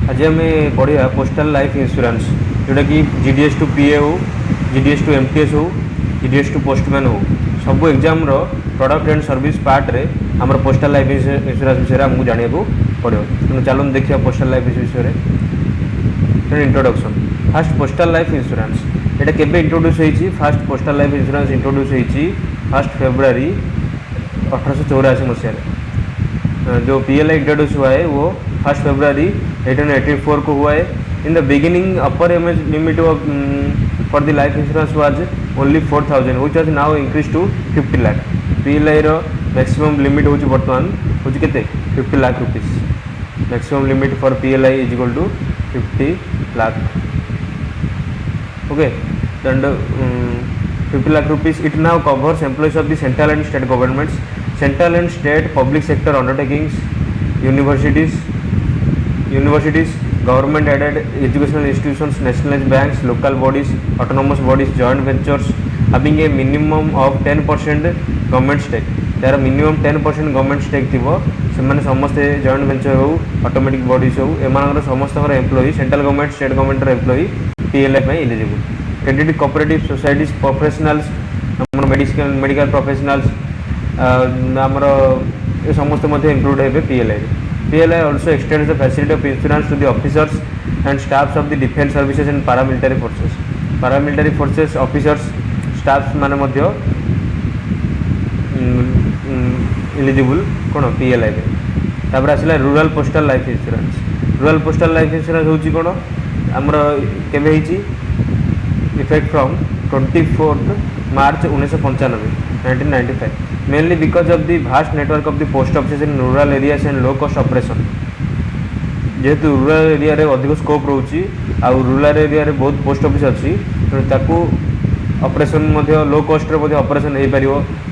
आज आम पढ़ा पोस्टाल लाइफ इंश्योरेंस जोटा कि जीडीएस टू पीए हो, जीडीएस टू एमटीएस हो, जीडीएस टू पोस्टमैन हो, सब exam product and service part रे आमर पोस्टाल लाइफ इंश्योरेंस विषय आमको जाना पड़ो। तेणु चलो देखिए पोस्टाल लाइफ विषय में introduction. Fast postal life insurance यहाँ केबे इंट्रोड्यूस होती? Fast postal life insurance introduce होती 1 फेब्रुआरी 1884 मसीह। जो पीएलआई इंट्रोड्यूस हुआ है वो 1 फेब्रुआरी 1884 को हुआ है। In the beginning upper age limit for the life insurance was only 4000 which was now increase to 50 lakh. PLI रो मैक्सिमम लिमिट होची वर्तमान होची केते 50 lakh rupees. Maximum limit for PLI is equal to 50 lakh. Okay, and 50 lakh rupees. It now covers employees of the central and state governments, central and state public sector undertakings, universities, government aided educational institutions, nationalized banks, local bodies, autonomous bodies, joint ventures having a minimum of 10% government stake. यार minimum 10% government stake थी से समस्ते joint venture हो, automatic bodies हो, एम समस्त employee central government state government employee PLI eligible. Credit cooperative societies professionals medical professionals आमर समस्त इंक्लूड हे PLI. PLI also extends the facility of insurance to the officers and staffs of the defence services and paramilitary forces. Paramilitary forces officers staffs माने eligible कौन PLI पे। तापर आसला rural postal life insurance. Rural postal life insurance होची कौन आमर केबे हिची effect from 24 March 1995 mainly because of the vast network of the post office in rural areas and low cost operation. जेहेतु रूरल एरिया रे अधिक स्कोप रोची आ rural area रे बहुत पोस्ट ऑफिस अच्छी तेणु ताकू ऑपरेशन लो कॉस्ट रे ऑपरेशन हो पार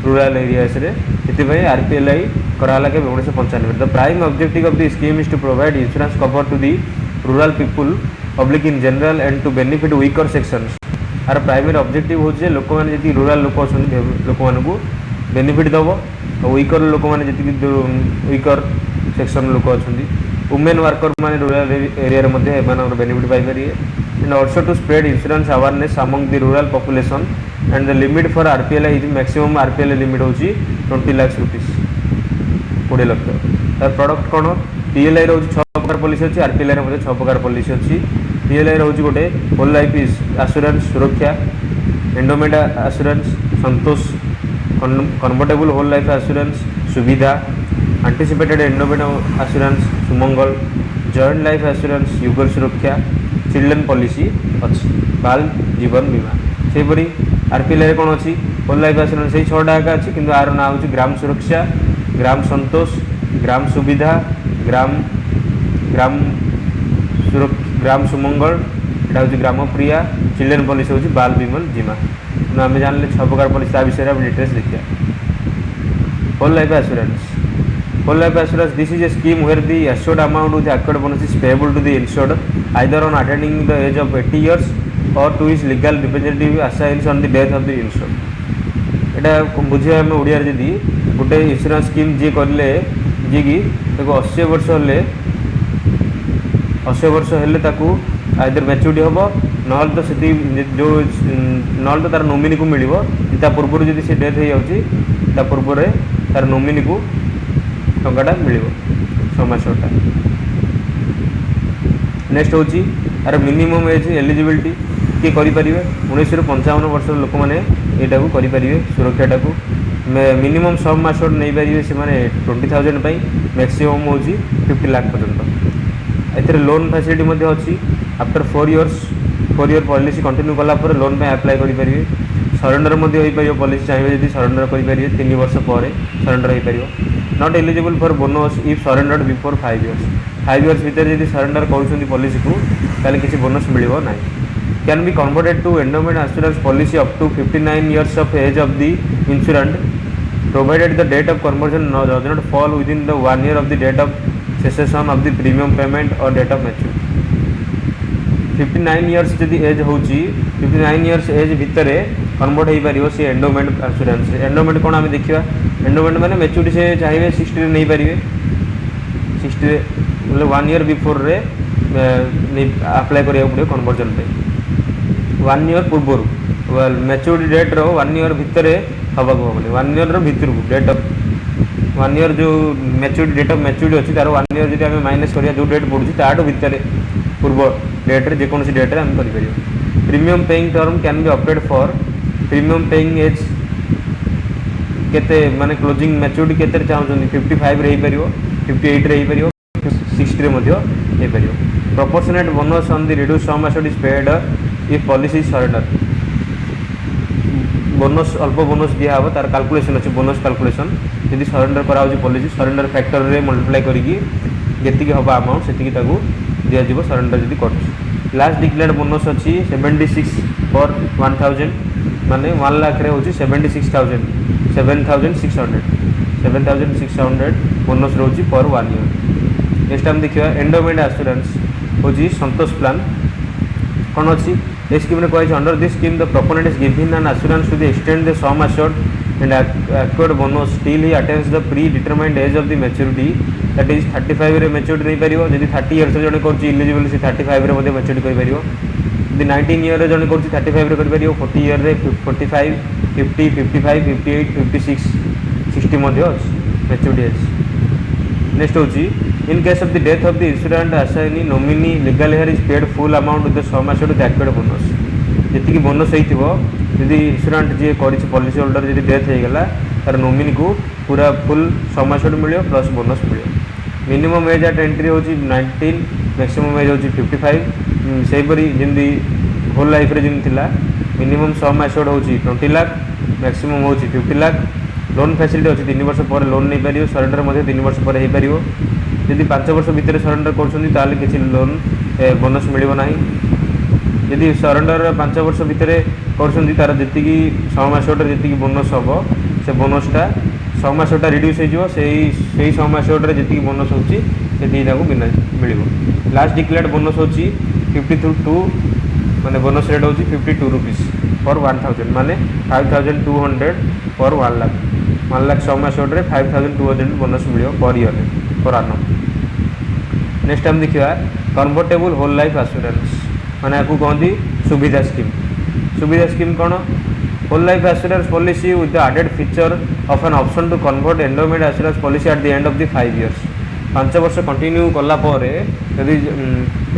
रूरल एरियाज रे। इतिपाई आरपीएलआई कराला के 1995। The prime objective of the scheme is to provide insurance cover to the rural people public in general and to benefit weaker sections. आर primary objective होचे लोक मैंने जी rural लोक अच्छा लोक मानू बेनिफिट दब वीकर लोक मैंने जी वीकर सेक्शन लोक अच्छा वुमेन वर्कर मैंने rural area benefit Piper. and also to spread insurance awareness among the rural population and the limit for RPLI is maximum RPLI limit होची 20 लाख रुपीस 20 लाख। तार प्रोडक्ट कौन PLI रोज 6 प्रकार policy अच्छी RPLI रे 6 प्रकार पॉलिसी अच्छी। PLI रोज गोटे whole life assurance Suraksha, endowment assurance Santosh, convertible whole life assurance Suvidha, anticipated endowment assurance Sumangal, joint life assurance Yugal Suraksha, children policy अच्छी, बाल जीवन बीमा। सेपरी आरपीएलआई कौन अच्छी होल लाइफ एश्योरेंस से 6टा एका अच्छी किंतु आर ना हूँ ग्राम सुरक्षा, ग्राम संतोष, ग्राम सुविधा, ग्राम सुमंगल, यहाँ हूँ ग्राम प्रिया, चिल्ड्रेन पॉलिसी हूँ बाल बीमल जीमा। आम जानले 6 प्रकार पॉलिसी विषय में डिटेल्स देखिए। Whole life assurance. Whole life assurance, this is a scheme where the assured amount with the accrued bonus is payable to the insured either on attaining the age of 80 years or to his legal representative assigned on the death of the insured। एटा बुझे आम ओडिया जी गोटे insurance scheme जी करले जी कि 80 वर्ष हेले 80 वर्ष हेले ताकू आइदर मैच्योरिटी हम ना तो से जो ना तो तार नोमिनी को मिल पूर्व जब से डेथ हो जाता पूर्व तार नोमिनी को टंकाटा मिल 6 मासटा। नेक्स्ट हूँ यार मिनिमम एज एलिजिबिलिटी किए करेंगे 19 ରୁ 55 वर्ष लोक मैंने यहाँ को करेंगे सुरक्षाटा को मिनिमम सब मास नहीं पारे से 20,000 मैक्सिमम हूँ 50 लाख पर्यंत। ए लोन फैसिलिटी अच्छी आफ्टर 4 इयर पॉलिसी कंटिन्यू कलापर लोन पे अप्लाई करेंगे। सरेंडर हो पार पॉलिसी चाहिए जब सरेंडर करेंगे 3 वर्ष पर सरेंडर हो पार। Not eligible for bonus if surrendered before 5 years. 5 years भितर जब सरेंडर कर पॉलिसी को ताले किसी बोनस मिलिबो ना। Can be converted to endowment assurance policy up to 59 years of age of the insured provided the date of conversion does not fall within the 1 year of the date of cessation of the premium payment or date of maturity. 59 years जब age हो 59 years age भितर convert हो पार सी endowment assurance. Endowment कौन आम देखा endowment मैंने मैच्योरिटी से चाहिए 60 नहीं पारे 60 मतलब 1 year बिफोर रे आप्लाय करिया पड़े कन्वर्जन पे 1 ईयर पूर्व मैच्योरिटी डेट रो 1 ईयर भितर हवा को 1 ईयर भितर डेट ऑफ 1 ईयर जो मैच्योरिटी डेट ऑफ मैच्योरिटी अच्छी तार 1 ईयर जब आम माइनस करिया जो डेट पड़ुची ताठू भितर पूर्व डेट रे जेकोसी डेट रे आम करि परियो premium paying term can be opted for premium paying age केते माने क्लोजिंग मैच्योरिटी केते चाहउछन 55 रे परियो 58 रे परियो 60 रे मध्य हे परियो proportionate bonus on the reduce sum assured is paid if policy surrender bonus अल्प बोनस दिया हबो तार कैलकुलेशन अछि बोनस कैलकुलेशन यदि सरेंडर करा होची पॉलिसी सरेंडर फैक्टर रे मल्टीप्लाई करिकी जेतिकी हबा अमाउंट सेतिकी ताकू दिया जिवो सरेंडर जदि करछ लास्ट डिक्लेयर्ड बोनस अछि 76 फॉर 1000 माने 1 लाख रे होची 76000 7600 बोनस रोची पर 1 ईयर नेक्स्ट टाइम देखिया एंडोमेंट एश्योरेंस होची संतोष प्लान कौन अच्छी ए स्कीम ने कही under this scheme the proponent is giving an assurance to the extend the sum assured and acquired bonus still he attains the predetermined age of the maturity that is 35 रे maturity नहीं पारियो यदि 30 years जने करछि eligible से 35 रे मध्ये maturity कर पारियो यदि 19 इयर रे जने करछि 35 रे कर पारियो 40 इयर रे 45 50 55 58 56 60 मध्ये मैच्योरिटी एज नेक्स्ट होछि In case of the death of the insurance assignee nominee legal heir is paid full amount of the sum assured to the acquired bonus जेतिकी बोनस होइथिबो यदि इंश्योरेंस जे करिछि पॉलिसी होल्डर यदि death हे गेला तार नोमिनी को पूरा फुल सम assured मिलियो प्लस बोनस मिलियो मिनिमम एज एट एंट्री होछि 19 मैक्सिमम एज होछि 55 सेही परी जिंदी होल लाइफ रे जिन थिला मिनिमम सम assured होछि 20 लाख मैक्सिमम होछि 50 लाख लोन फैसिलिटी अच्छी 3 वर्ष पर लोन नहीं पार सरेंडर मध्य 3 वर्ष पर हो पार यदि 5 वर्ष भितर सरेंडर कर किसी लोन बोनस मिलना ना यदि सरेंडर 5 वर्ष भितर कर जी सम assured जी बोनस हम से बोनसटा सम assured रिड्यूस हो सम assured जी बोनस होती मिल लास्ट डिक्लेयर्ड बोनस हो 52 माने बोनस रेट होची 52 रुपीस पर 1000 माने 5200 पर 1 लाख सम assured रे 5200 बोनस मिलियो पर year per annum next time देखिया कन्वर्टेबल होल लाइफ एश्योरेंस माने आपको कहती सुविधा स्कीम कौन whole life assurance policy with the added feature of an option to convert endowment assurance policy at the end of the 5 years 5 वर्ष continue कला यदि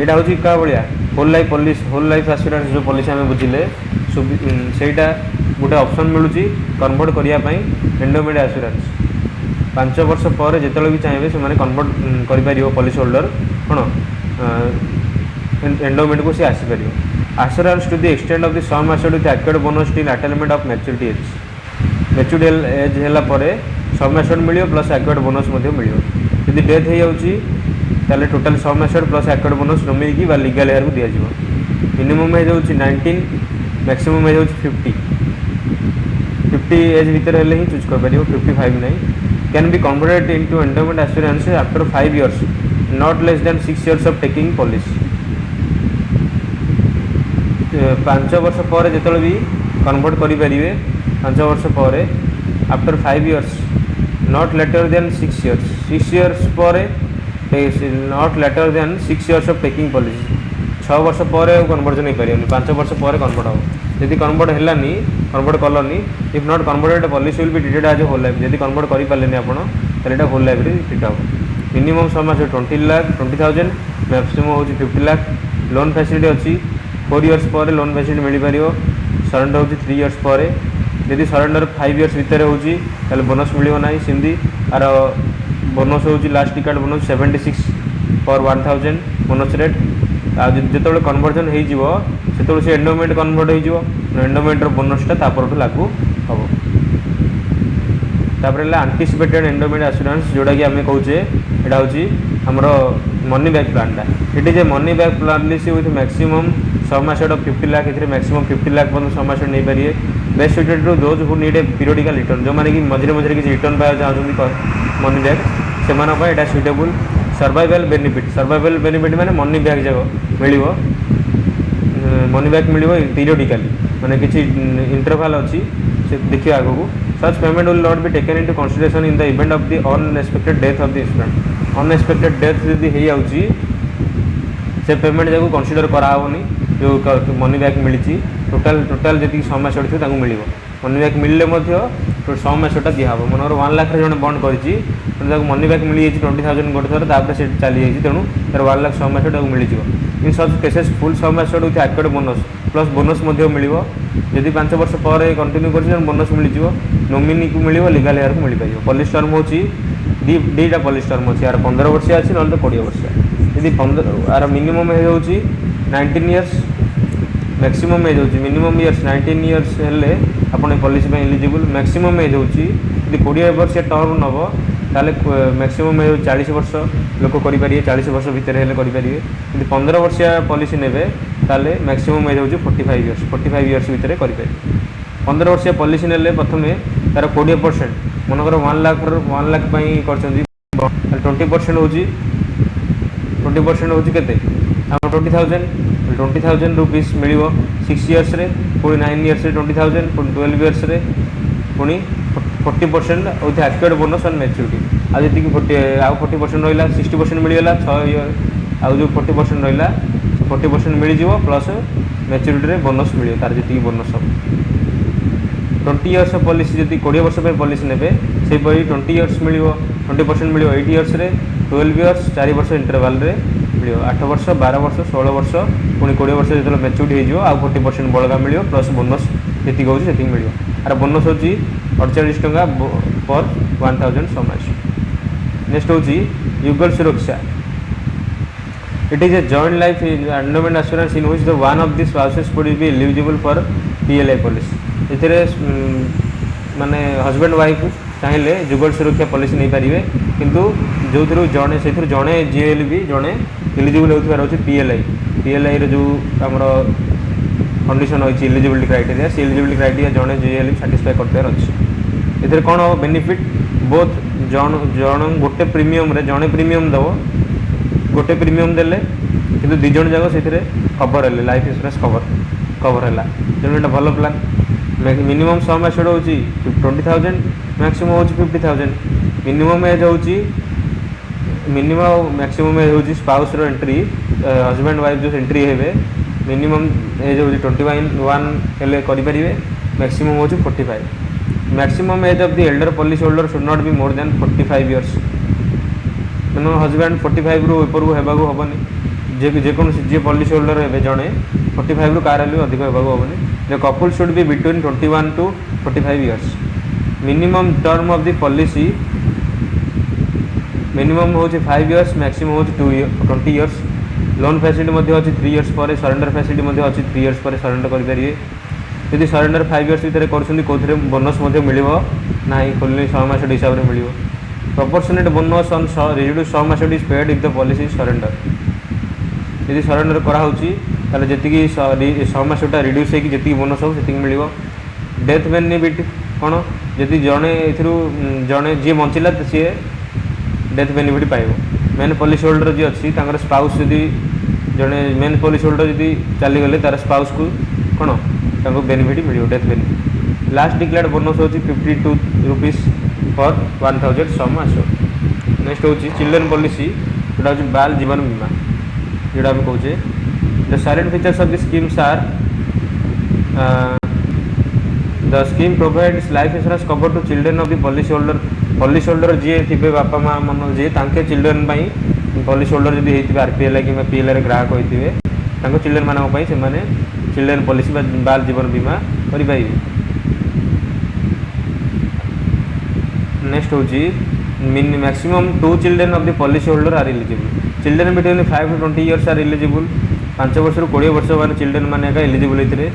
यहाँ हूँ क्या भाया whole life policy whole life assurance जो पॉलिसी आम बुझे सेटा गोटे ऑप्शन मिलूँ कन्वर्ट करने एंडोमेंट एश्योरेंस 5 वर्ष पर जिते भी चाहिए से कन्वर्ट कर पॉलिसी होल्डर कौन एंडोमेंट को सी आसीपर assurance to the extent of the sum assured with acquired bonus till attainment of maturity maturity age है सम assured मिल प्लस एक्वायर्ड बोनस मिल यदि डेथ हो जाए total sum assured plus acquired bonus nominee की लीगल हेयर को दिज्व minimum age हो 19 मैक्सिमम एज हो 50 एज भितर हेल्ले ही चूज कर 55 नहीं can be converted into endowment assurance after 5 years not less than 6 years of taking policy 5 वर्ष पर जो भी कन्वर्ट करेंगे 5 वर्ष पर after 5 years not later than 6 years पर not later than 6 years of taking policy 6 वर्ष पर कन्वर्जन हो पारे 5 वर्ष पर कन्वर्ट हम यदि कन्वर्ट है कन्वर्ट कलनी if not converted policy will be treated as whole life यदि कन्वर्ट कर पारे आपड़ा होल लाइफ ट्रीट हम मिनिमम सम 20,000 मैक्सिमम हो 50 लाख लोन फैसिलिटी अच्छी 4 इयर्स पर लोन फैसिलिटी मिल पार सरेंडर हो 3 इयर्स पर यदि सरेंडर 5 इयर्स भितर हो बोनस मिलना सेमती आर बोनस हो लास्ट टिकट बोनस 76 पर 1000 बोनस रेट जो कन्वर्जन हो से एंडोमेंट कन्वर्ट हो एंडोमेंटर बोनसटा लागू हम तापर आंटीसिपेटेड एंडोमेंट एश्योरेंस जोटा कि आम कहे यहाँ हूँ आमर मनी बैक प्लानटा ये money back policy with maximum sum assured of 50 lakh ये मैक्सिमम 50 लाख पर्यटन सम assured नहीं पारे best suited to those who need a periodical return जो मैंने कि मझे मझे किसी रिटर्न पाया चाहते मनी बैक से सुटेबल सर्वाइवल बेनिफिट माने मनी बैक जाक मिल मनी बैक मिल पीरियडिकली माने किसी इंटरवाल अच्छी से देखिए आगू such payment will not be taken into consideration in the event of the unexpected death of the student unexpected death जदि हो से पेमेंट जाक कनसीडर करानी जो मनी बैक मिली टोटाल टोटाल जी समय छड़ी थे मिल मनी बैक मिलले 100 मासटा दिहब मनोर 1 लाख जन बंद कर मनी बैक मिल जाए 20,000 गोटे थर तापर से चली जाइए तेणु तार 1 लाख 100 मास मिल इन सब केसेस फुल 100 मास with act bonus plus bonus मिल जदि 5 वर्ष पर कंटिन्यू कर बोनस मिल नोमिनी को मिल लीगल हेयर को मिल पार पॉलिसी टर्म हो दीटा पॉलिसी टर्म अच्छी यार 15 वर्ष अच्छी ना तो 20 वर्ष यदि 15 यार मिनिमम एज हो 19 इयर्स मैक्सिमम एज हो मिनिमम इयर्स 19 इयर्स हेल्ले आपन पॉलिसी में एलिजिबल मैक्सिमम एज हो 20 वर्ष टर्म नब ताले मैक्सिमम एज 40 वर्ष लोक करें 40 वर्ष भितर हेल्ले करेंगे यदि 15 वर्ष पॉलिसी ने ताले मैक्सिमम एज हो 45 इयर्स भितर करेंगे 15 वर्ष पॉलिसी ने प्रथम तार 20% मनकर 1 लाख कर 20% हो 20% हो के 20,000 रुपीज मिल 6 इयर्स रे पुणी 9 इयर्स 20,000 पुणी 12 इयर्स रे पुणी 40% विथ एक्टिवेड बोनस ऑन मैच्योरिटी आज जी 40% रहा 60% मिलगला 6 इयर आउ जो 40% रहा 40% मिल प्लस मैच्योरिटी रे बोनस मिले तार जी बोनस सब 20 इयर्स पॉलिसी जब 20 वर्ष पॉलिसी ने से 20 इयर्स मिल 20% मिल 8 इयर्स 12 इयर्स 4 वर्ष इंटरवाल रे मिल 8 वर्ष 12 वर्ष 16 वर्ष पुणी 20 वर्ष जो मैच्योरिटी हो 40% बलगा मिल प्लस बोनस जी होती मिल आर बोनस हूँ 48 टंका पर 1000 समाज। नेक्स्ट हूँ Yugal Suraksha it is a joint life endowment assurance in which the one of the spouses would be eligible for PLI policy एथिरे माने हस्बैंड वाइफ चाहिए जुगल सुरक्षा पॉलिसी नहीं पारे किंतु जो जड़े से जड़े जीएल भी जड़े एलिजिबल होती पीएलआई रो जो आमर कंडीशन अच्छी एलिजिबिलिटी क्राइटेरिया से एलिजिबिलिटी क्राइटेरिया जड़े जीएल साटिस्फाई करते अच्छे ए कौन हम बेनिफिट बोथ जन गोटे प्रीमियम रे जड़े प्रीमियम दब गोटे प्रीमियम देले किंतु दी जन जाक से कवर है लाइफ इंश्योरेंस कवर है तेणु ये भल प्लान मिनिमम सम एश्योर्ड हो 20,000 मैक्सिमम हो 50,000 मिनिमम एज हो मिनिमम मैक्सिमम एज हो स्पाउस रो एंट्री हस्बैंड वाइफ जो एंट्री हे मिनिमम एज हो 21 हेल्ले करेंगे मैक्सिमम हो 45 maximum age of the Elder policy holder should not be more than 45 years मैंने हस्बैंड 45 रू ऊपर होगा हेनी जेकोसी जी पॉलिसी होल्डर हे जड़े 45 रू कार अधिक होगा हेनी the couple should be between 21 to 45 years minimum term of the policy minimum हो 5 इयर्स मैक्सिमम हो 20 इयर्स लोन फैसिलिटी अच्छी 3 इयर्स पर सरेंडर फैसिलिटी अच्छी 3 इयर्स पर सरेंडर करेंगे यदि सरेंडर 5 इयर्स भितर कर बोनस मिल ना खोलने 6 मास हिसाब से मिल प्रपोर्शनेट बोनस ऑन रिड्यूस 6 मास is paid if the policy surrender यदि सरेंडर कराऊँगी जी 6 मासटा रिड्यूस होती बोनस हो मिल डेथ बेनिफिट कौन जदि जड़े जड़े जी बचला सी डेथ बेनिफिट पाइब मेन पॉलिसी होल्डर जी अच्छी स्पाउस जदि जड़े मेन पॉलिसी होल्डर जदि चलीगले तार स्पाउस को कौन बेनिफिट मिल death benefit last declared bonus हो 52 रुपीज पर 1000 सम आस। नेक्स्ट हूँ चिल्ड्रेन पॉलिसी जोटा हूँ बाल जीवन बीमा जोटा आम कहे the salient features of the schemes are the scheme provides life insurance cover to children of the policy holder जी थे बापा माँ मन जी चिल्ड्रेन पॉलिसी होल्डर जब होती आरपीएल कि पीएलआई ग्राहक होते चिल्ड्रेन मानी से चिल्ड्रेन पॉलिसी बाल जीवन बीमा करेंगे। नेक्स्ट हूँ maximum 2 children of the policy holder are eligible children between 5 to 20 years are eligible 5 वर्ष 20 वर्ष मैंने चिल्ड्रेन मैंने एलिजिबल होते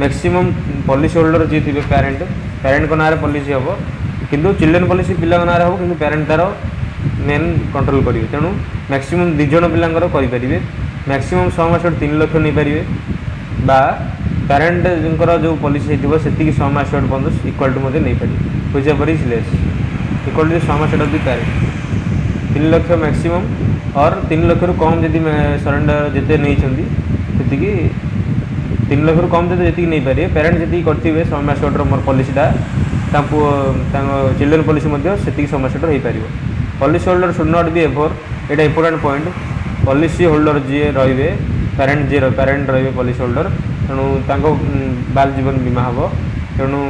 मैक्सिमम पॉलिसी होल्डर जी थे पेरेंट को ना पॉलिसी हम किंतु चिल्ड्रेन पॉलिसी पिला ना हम कि पेरेंट तार मेन कंट्रोल करेंगे तेणु मैक्सिमम 2 जन पिलांकर करेंगे मैक्सिमम 6 मास 3 लाख नहीं पारे बा पेरेंट जो पॉलिसी हो से 6 मास बोनस इक्वाल टू नहीं पारे which ever is less equal to the sum assured of the parent 3 lakh maximum और 3 लाख रु कम जदि सरेंडर जिते नहीं 3 लाख रु कम जी नहीं पारे पेरेंट जी करेंगे सम assured मोर पॉलिसीटा चिल्ड्रेन पॉलिसी से सम assured हो पार policy holder should not be ever एटा इंपोर्टेंट पॉइंट पॉलिसी होल्डर जी रे पेरेन्ट रे पॉलिसी होल्डर तेणु बाल जीवन बीमा हम तेणु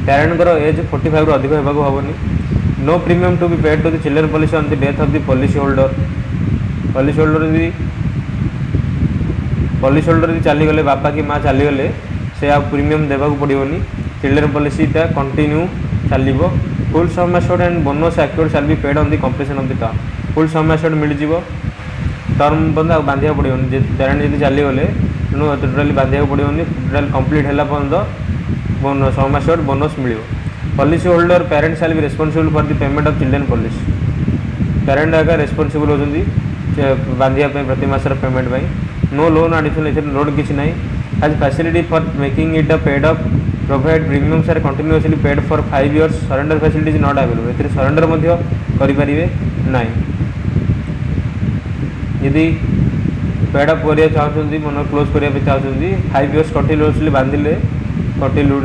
पेरेन्टर एज 45 रु अधिक होगा हेनी no premium to be paid to the children policy on the death of the policy holder यदि चलीगले बापा कि माँ चलीगले से आ प्रीमियम देवाक पड़ोनी चिल्ड्रन पॉलिसीटा कंटिन्यू चलो full sum assured and bonus accrued shall be paid on the completion of the term full sum assured मिल जाव टर्म बंद बांधा पड़ोनी पेरेन्ट जब चलीगले तेणु टोटाली बांधा पड़ोनी टोटाल कंप्लीट है पर्यटन सम एश्योर्ड बोनस मिल policy holder parent shall be responsible for the payment of children policy parent आगे रेस्पॉन्सिबल होती बांधा प्रति मासर payment no loan additional loan किसी ना has facility for making it paid up provided premiums are continuously paid for 5 years surrender facility is not available ए surrender करें ना यदि पेड अप करा चाहते मन क्लोज करने चाहते 5 years कंटिन्यूअसली बांधिले कंटिन्यू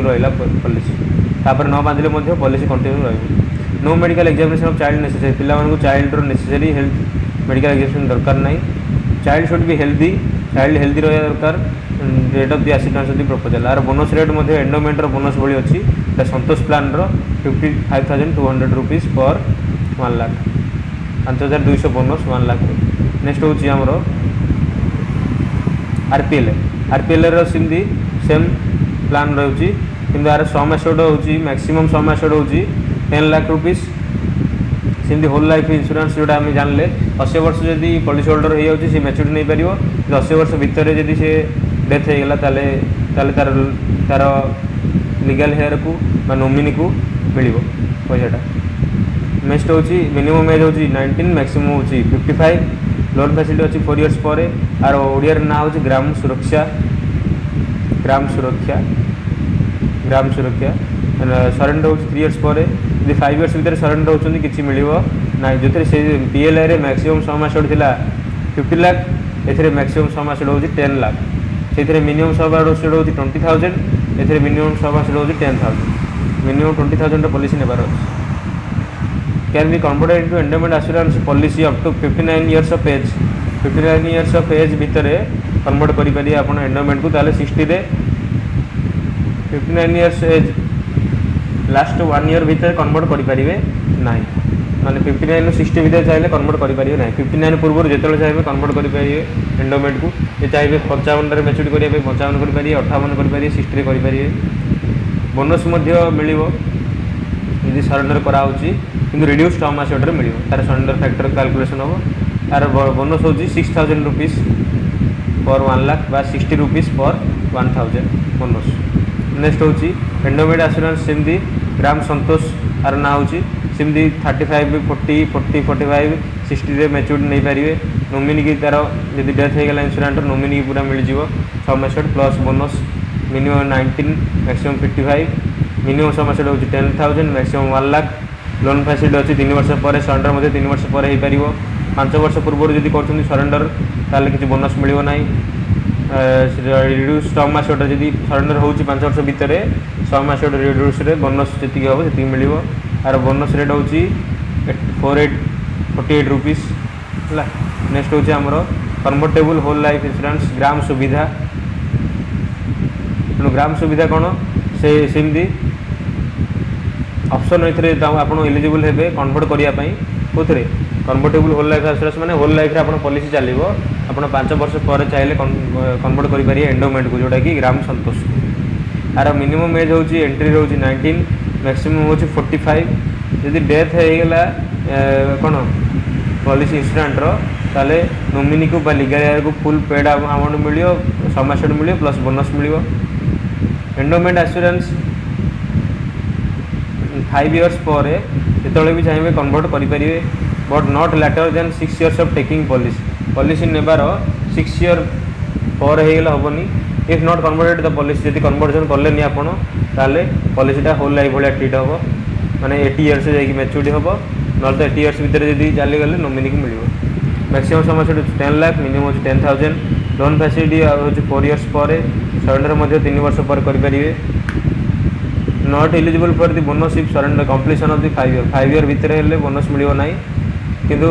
रहा पॉलिसी तापर न बांधिले पॉलिसी कंटिन्यू रही no medical examination of child necessary पिला child necessary health medical examination दरकार ना child should be healthy child healthy रहा दरकार rate of the assistance of the proposal are bonus rate endowment bonus भाई अच्छी संतोष plan 55,200 rupees per 1 lakh 5,200 bonus 1 lakh next हूँ आमर RPL सिमती same plan रही कि यार सम एश्योर्ड हो मैक्सिमम सम एश्योर्ड हो 10 लाख रुपीज सेमती होल लाइफ इंश्योरेंस जोटा आम जानले 80 वर्ष जदि पॉलिसी होल्डर हो जाए मैच्योरिटी नहीं पार 80 वर्ष भितर जदि से डेथ हो गला तार तार लीगल हेयर को नोमिनी को मिल पैसाटा नेक्स्ट हूँ मिनिमम एज हूँ 19 मैक्सिमम हूँ 55 लोन फैसिलिटी अच्छी 4 years पर आर ओडिया ना हूँ ग्राम सुरक्षा सरेंडर हो 3 years पर यदि 5 years भितर सरेंडर होती किसी मिल ना जो से पीएलआई रे मैक्सिमम सम एश्योर्ड थिला 50 लाख ए मैक्सिमम सम एश्योर्ड हो 10 लाख से मिनिमम सम एश्योर्ड हो 20,000 ए मिनिमम सम एश्योर्ड हो 10,000 मिनिमम 20,000 पॉलिसी नेबार can be converted into endowment assurance policy up to 59 years of age 59 years of age भितर कन्वर्ट करेंगे आप एंडोमेंट को ताले 60 रे 59 years एज लास्ट 1 year भितर कन्वर्ट करेंगे ना माने 59 ରୁ 60 भितर चाहिए कन्वर्ट करेंगे ना 59 पूर्व जो चाहिए कन्वर्ट करेंगे एंडोमेंट को ये चाहिए 55 मैच्योरिटी करेंगे 55 करेंगे 58 करेंगे 60 करेंगे बोनस मिल यदि सरेंडर कराऊँ कि रिड्यूस टर्म एश्योर्ड मिल तार सरेंडर फैक्टर कैलकुलेशन हम तार बोनस हूँ 6,000 रुपीज पर 1 लाख बा 60 रुपीज पर 1,000 बोनस नेक्स्ट हूँ एंडोमेंट एश्योरेंस सेमती ग्राम संतोष आर ना हूँ सेमती 35 40 40 45 60 रे मैच्योरिटी नहीं पारे नोमिनी की तार यदि डेथ हो गला इंश्योरेंस नोमिनी की पूरा मिल जाव sum assured plus bonus minimum 19 maximum 55 minimum सम एश्योर्ड हो 10,000 मैक्सिमम 1 लाख लोन फैसिलिटी अच्छी 3 वर्ष पर सरेंडर 3 वर्ष पर हो पार 5 वर्ष पूर्व जब कर सरेंडर ताल किसी बोनस मिल ना रिड्यूस टर्म एश्योर्ड जब सरेंडर हो 5 वर्ष भितर सम एश्योर्ड रिड्यूस बोनस जी हम से मिल आर बोनस रेट हूँ 48 रुपीज है नेक्स्ट हूँ आमर कन्वर्टेबल होल लाइफ इंश्योरेंस ग्राम सुविधा तेणु ग्राम सुविधा कौन से सेमती ऑप्शन ये आप एलिजिबल हे कन्वर्ट करने कौन कन्वर्टेबल होल लाइफ इंश्योरेंस मैंने होल लाइफ आप पॉलिसी चलो आप 5 वर्ष पर चाहिए कन्वर्ट करेंगे एंडोमेंट को जोटा कि ग्राम संतोष आर मिनिमम एज हूँ एंट्री रोज 19 मैक्सिमम हूँ 45 जदि डेथ होगा कौन पॉलिसी इंश्योरेंटर ताले नोमिनी को लीगल एयर को फुल पेड अमाउंट मिल सम एश्योर्ड मिल प्लस बोनस मिल एंडोमेंट एश्योरेंस 5 years पर जो भी चाहिए कन्वर्ट करेंगे but not later than 6 years of taking policy नेबार 6 year पर होगा हेनी if not converted the policy जब कन्वर्जन कले आप पॉलिसीटा होल लाइफ भाया ट्रीट हम माने 80 years जाकि मैच्योरिटी हम ना तो 80 years भितर जब चलीगले नोमिनी को मिल मैक्सिमम समय 10 लाख मिनिमम 10,000 लोन फैसिलिटी हूँ 4 years पर सरेंडर 3 वर्ष पर करेंगे not eligible for the bonus if surrender completion of the 5 year भितर हेल्ले बोनस मिल ना किंतु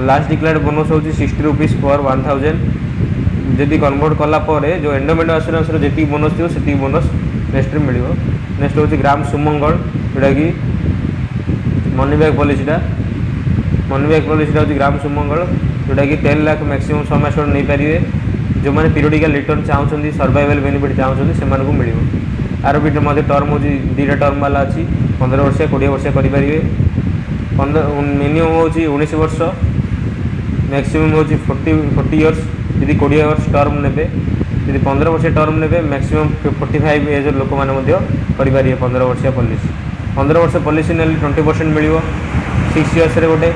लास्ट डिक्लेयर्ड बोनस होची 60 रुपीस पर 1000 जदि कन्वर्ट कला परे जो एंडोमेंट एश्योरेंस रो जेती बोनस थियो सेती बोनस नेक्स्ट रे मिलियो। नेक्स्ट होची ग्राम सुमंगल जोटा कि मनी बैक पॉलिसीटा होची ग्राम सुमंगल जोटा कि 10 लाख मैक्सिमम 6 मास नहीं पारे जो मैंने पीरियडिकल रिटर्न चाहते सर्वाइवल बेनिफिट चाहते से मिल आर भी टर्म हो दीटा टर्म वाला अच्छी 15 वर्ष 20 वर्ष करेंगे। मिनिमम हो 19 वर्ष मैक्सिमम हो 40 इयर्स यदि 20 इयर्स टर्म ने 15 वर्ष टर्म ने मैक्सिमम 45 एज लोक मैंने करेंगे 15 वर्षिया पॉलिसी। 15 वर्ष पॉलिसी ने 20% मिल 6 इयर्स गोटे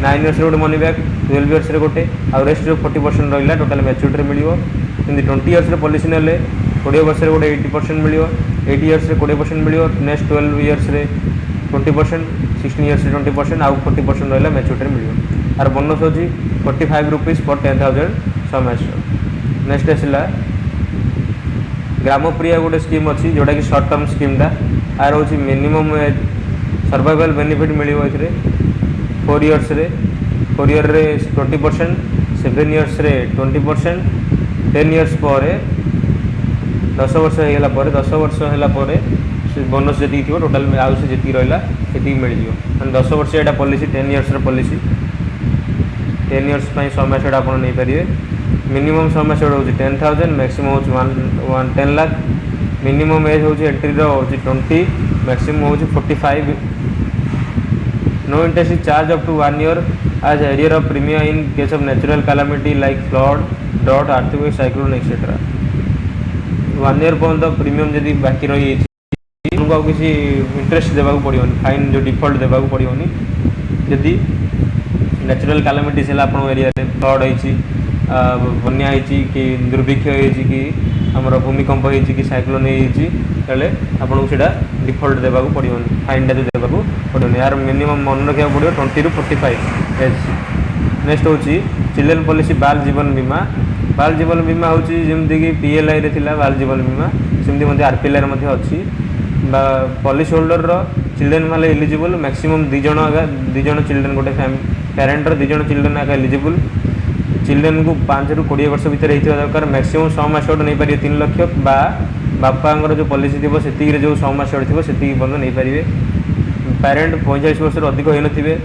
9 इयर्स गोटे मनी बैक 12 इयर्स गोटे आउ रेस्ट जो 40% रहा टोटाल मैच्योरिटी मिल 20 इयर्स पॉलिसी ने 20 वर्ष गोटे 80% मिल 80 इयर्स 20% मिल नेक्स्ट 12 इयर्स 20% 16 इयर्स 20% आउ 40% रहा मैच्योरिटी मिल आर बोनस हो 45 रुपीस पर 10,000 semester। नेक्स्ट आसला ग्राम प्रिया गोटे स्कीम अच्छी जोटा कि सर्ट टर्म स्कीमटा आर हूँ मिनिमम सर्वाइवल बेनिफिट मिल 4 इयर्स 4 ईयर 20% 7 इयर्स 20% 10 इयर्स पर 10 वर्ष होगा 10 वर्ष होगा बोनस जी थी टोटाल आउ से जी रहा ये मिल जाए 10 वर्ष यहाँ पॉलिसी 10 इयर्स पॉलिसी 10 इयर्स 6 मास आप नहीं पारे। मिनिमम 6 मास हो 10,000 मैक्सिमम हो 10 लाख मिनिमम एज हो एंट्री हो 20 मैक्सिमम हो 45। No interest charge up to 1 year as arrear of premium in case of natural calamity like flood drought earthquake cyclone etc। 1 year पर्यंत premium जदि बाकी रही तुमको किसी इंटरेस्ट देवाक पड़ोनी फाइन जो डिफल्ट देवाक पड़ोनी जदि नेचुरल कैलामिटीज है आप एरिया फ्लड होती बन्या कि दुर्भिक्ष कि आमर भूमिकंप होती कि साइक्लोन होते आपको सीटा डिफल्ट देवाक पड़ोनी फाइनटा जो देवाक पड़ोनी यार मिनिमम मन रखा पड़ो 20 ରୁ 45 एज। नेक्स्ट हूँ चिल्ड्रेन पॉलिसी बाल जीवन बीमा। बाल जीवन बीमा हूँ जमीक PLI रे थिला बाल जीवन बीमा सेमती RPLI रे अच्छी पॉलिसी होल्डर चिल्ड्रेन वाले एलिजिबल मैक्सिमम 2 जन चिल्ड्रेन गोटे पेरेंटर 2 जन चिल्ड्रेन आगे एलिजिबल चिल्ड्रेन को 5 ରୁ 20 वर्ष भितर होता दरकार मैक्सिमम 6 मास नहीं पारे 3 लाख बापा जो पॉलिसी थी से जो 6 मास थी से पर्यटन नहीं पारे। पेरेंट 45 वर्ष अधिक होन थे।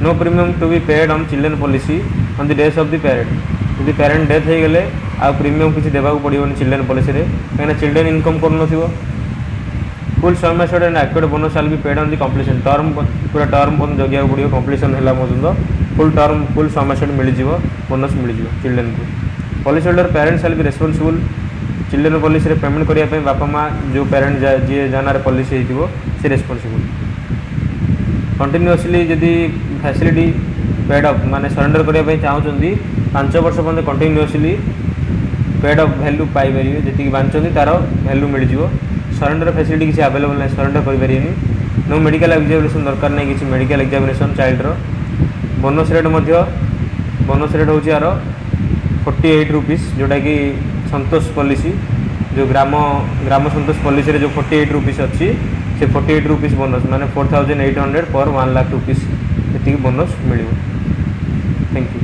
No premium to be paid on children policy on the death of the parent यदि पेरेंट डेथ हो गले आ प्रीमियम किसी देवाक पड़ोनी चिल्ड्रेन पॉलिसी रे कहीं चिल्ड्रेन इनकम कर full 6 mass and act bonus all B paid on the completion term पूरा term पर्यटन जगिया पड़ो कंप्लीशन है पर्यटन फुल टर्म फुल 6 मास मिल बोनस मिल चिल्ड्रेन को। पॉलिसी होल्डर पेरेंट्स आल बी रेस्पॉन्सिबल चिल्ड्रेन पॉलिसी रे पेमेंट करने बापा माँ जो पेरेंट जी जाना पॉलिसी हो सी रेस्पॉन्सिबल। कंटिन्यूअसली जदि फैसिलिटी पेड अप माने सरेंडर करने चाहते 5 वर्ष पर्यटन कंटिन्यूअसली पेड अप वैल्यू पाइपर जी बांधते तार वैल्यू मिल सरेंडर फैसिलिटी किसी अवेलेबल ना सरेंडर करें। नो मेडिकल एग्जामिनेशन दरकार नहीं किसी medical examination child bonus rate हूँ यार 48 रुपीस जोटा कि संतोष पॉलिसी जो ग्राम संतोष पॉलिसी रे जो 48 रुपीस अच्छी से 48 रुपीस बोनस माने 4,800 पर 1 लाख रुपीस ये बोनस मिल। Thank you.